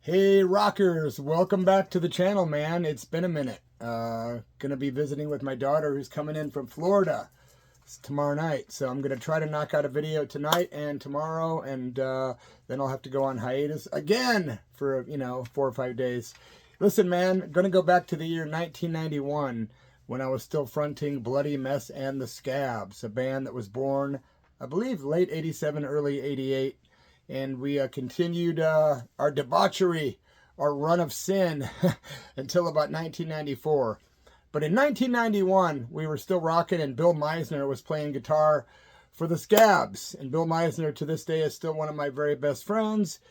Hey rockers, welcome back to the channel, man. It's been a minute. Gonna be visiting with my daughter who's coming in from Florida. It's tomorrow night, so I'm gonna try to knock out a video tonight and tomorrow, and then I'll have to go on hiatus again for 4 or 5 days. Listen, man, gonna go back to the year 1991 when I was still fronting Bloody Mess and the Scabs, a band that was born, I believe, late '87, early '88. And we continued our debauchery, our run of sin, until about 1994. But in 1991, we were still rocking, and Bill Meissner was playing guitar for the Scabs. And Bill Meissner, to this day, is still one of my very best friends.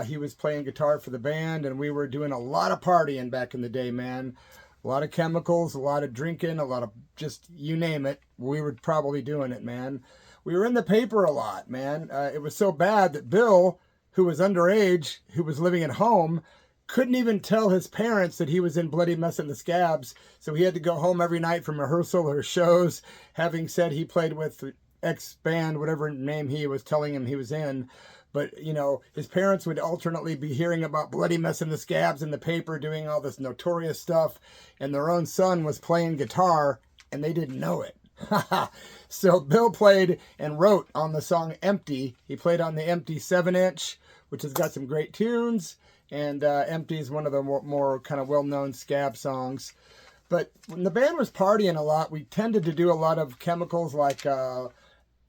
He was playing guitar for the band, and we were doing a lot of partying back in the day, man. A lot of chemicals, a lot of drinking, a lot of just, you name it, we were probably doing it, man. We were in the paper a lot, man. It was so bad that Bill, who was underage, who was living at home, couldn't even tell his parents that he was in Bloody Mess and the Scabs. So he had to go home every night from rehearsal or shows, having said he played with X band, whatever name he was telling him he was in. But, his parents would alternately be hearing about Bloody Mess and the Scabs in the paper, doing all this notorious stuff, and their own son was playing guitar, and they didn't know it. So Bill played and wrote on the song Empty. He played on the Empty 7-inch, which has got some great tunes, and Empty is one of the more kind of well-known Scab songs. But when the band was partying a lot, we tended to do a lot of chemicals like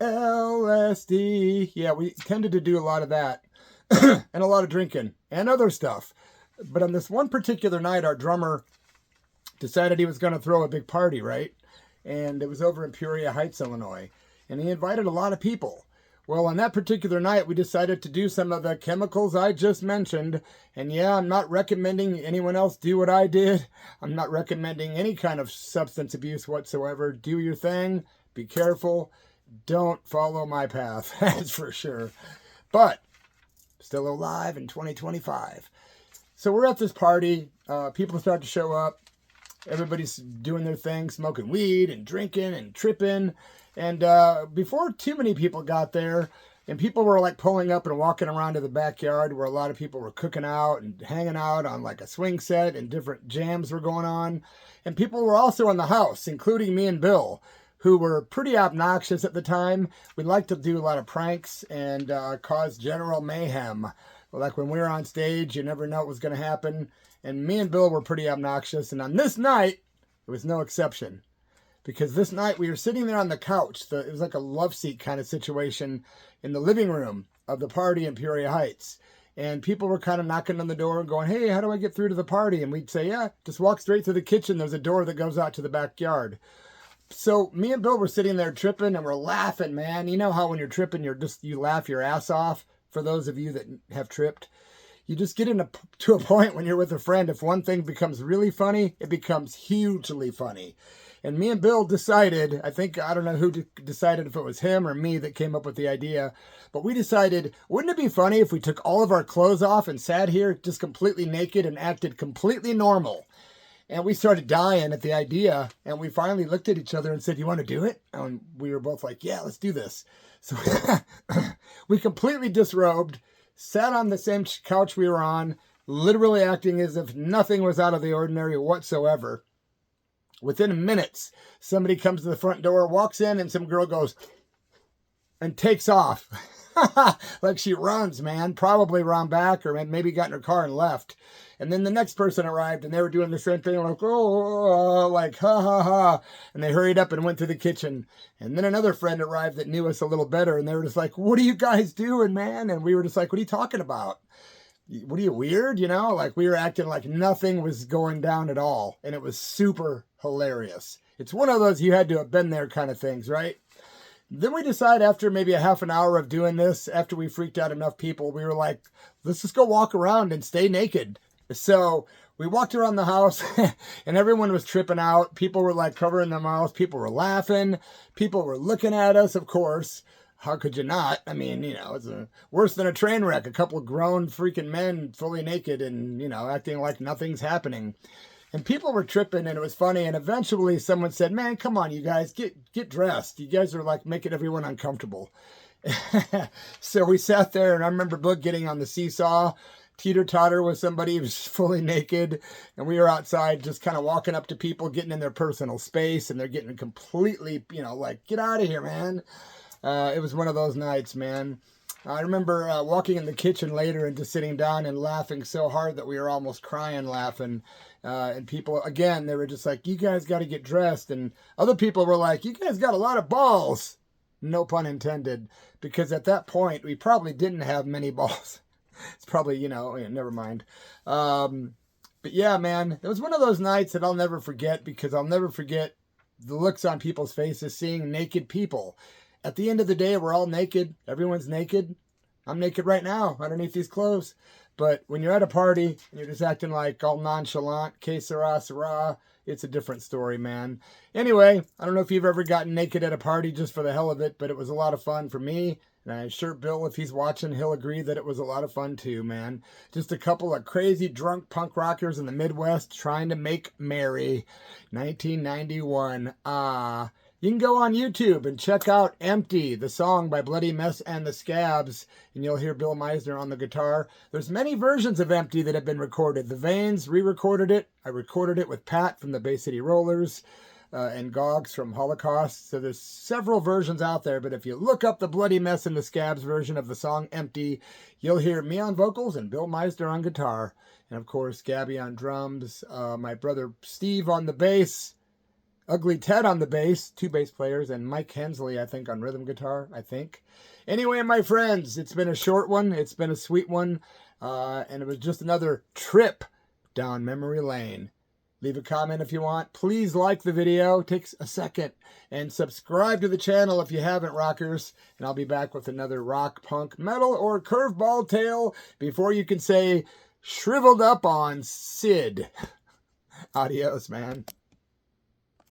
LSD. Yeah, we tended to do a lot of that, and a lot of drinking and other stuff. But on this one particular night, our drummer decided he was going to throw a big party, right? And it was over in Peoria Heights, Illinois. And he invited a lot of people. Well, on that particular night, we decided to do some of the chemicals I just mentioned. And yeah, I'm not recommending anyone else do what I did. I'm not recommending any kind of substance abuse whatsoever. Do your thing. Be careful. Don't follow my path. That's for sure. But still alive in 2025. So we're at this party. People start to show up. Everybody's doing their thing, smoking weed and drinking and tripping. And before too many people got there, and people were like pulling up and walking around to the backyard where a lot of people were cooking out and hanging out on like a swing set, and different jams were going on. And people were also in the house, including me and Bill, who were pretty obnoxious at the time. We liked to do a lot of pranks and cause general mayhem. Like when we were on stage, you never know what was going to happen. And me and Bill were pretty obnoxious. And on this night, it was no exception. Because this night we were sitting there on the couch. It was like a love seat kind of situation in the living room of the party in Peoria Heights. And people were kind of knocking on the door and going, hey, how do I get through to the party? And we'd say, yeah, just walk straight to the kitchen. There's a door that goes out to the backyard. So me and Bill were sitting there tripping, and we're laughing, man. You know how when you're tripping, you laugh your ass off. For those of you that have tripped, you just get to a point when you're with a friend. If one thing becomes really funny, it becomes hugely funny. And me and Bill decided, I don't know who decided, if it was him or me that came up with the idea, but we decided, wouldn't it be funny if we took all of our clothes off and sat here just completely naked and acted completely normal? And we started dying at the idea, and we finally looked at each other and said, you want to do it? And we were both like, yeah, let's do this. So we completely disrobed, sat on the same couch we were on, literally acting as if nothing was out of the ordinary whatsoever. Within minutes, somebody comes to the front door, walks in, and some girl goes and takes off. Like she runs, man, probably around back, or maybe got in her car and left. And then the next person arrived, and they were doing the same thing, like, oh, like, ha, ha, ha. And they hurried up and went to the kitchen. And then another friend arrived that knew us a little better, and they were just like, what are you guys doing, man? And we were just like, what are you talking about? What are you, weird? Like we were acting like nothing was going down at all. And it was super hilarious. It's one of those you had to have been there kind of things, right? Then we decided, after maybe a half an hour of doing this, after we freaked out enough people, we were like, let's just go walk around and stay naked. So we walked around the house and everyone was tripping out. People were like covering their mouths. People were laughing. People were looking at us, of course. How could you not? I mean, it's worse than a train wreck. A couple of grown freaking men fully naked and, acting like nothing's happening. And people were tripping, and it was funny. And eventually someone said, man, come on, you guys, get dressed. You guys are like making everyone uncomfortable. So we sat there, and I remember Boog getting on the seesaw, teeter-totter with somebody who was fully naked, and we were outside just kind of walking up to people, getting in their personal space, and they're getting completely, you know, like, get out of here, man. It was one of those nights, man. I remember walking in the kitchen later and just sitting down and laughing so hard that we were almost crying laughing. And people, again, they were just like, you guys got to get dressed. And other people were like, you guys got a lot of balls. No pun intended. Because at that point, we probably didn't have many balls. It's probably, you know, never mind. But yeah, man, it was one of those nights that I'll never forget, because I'll never forget the looks on people's faces seeing naked people. At the end of the day, we're all naked. Everyone's naked. I'm naked right now underneath these clothes. But when you're at a party and you're just acting like all nonchalant, que sera, sera, it's a different story, man. Anyway, I don't know if you've ever gotten naked at a party just for the hell of it, but it was a lot of fun for me. And I'm sure Bill, if he's watching, he'll agree that it was a lot of fun too, man. Just a couple of crazy drunk punk rockers in the Midwest trying to make merry. 1991. You can go on YouTube and check out Empty, the song by Bloody Mess and the Scabs, and you'll hear Bill Meissner on the guitar. There's many versions of Empty that have been recorded. The Veins re-recorded it. I recorded it with Pat from the Bay City Rollers and Gogs from Holocaust. So there's several versions out there, but if you look up the Bloody Mess and the Scabs version of the song Empty, you'll hear me on vocals and Bill Meissner on guitar. And of course, Gabby on drums, my brother Steve on the bass, Ugly Ted on the bass, 2 bass players, and Mike Hensley, I think, on rhythm guitar, I think. Anyway, my friends, it's been a short one. It's been a sweet one. And it was just another trip down memory lane. Leave a comment if you want. Please like the video. It takes a second. And subscribe to the channel if you haven't, rockers. And I'll be back with another rock, punk, metal, or curveball tale before you can say shriveled up on Sid. Adios, man.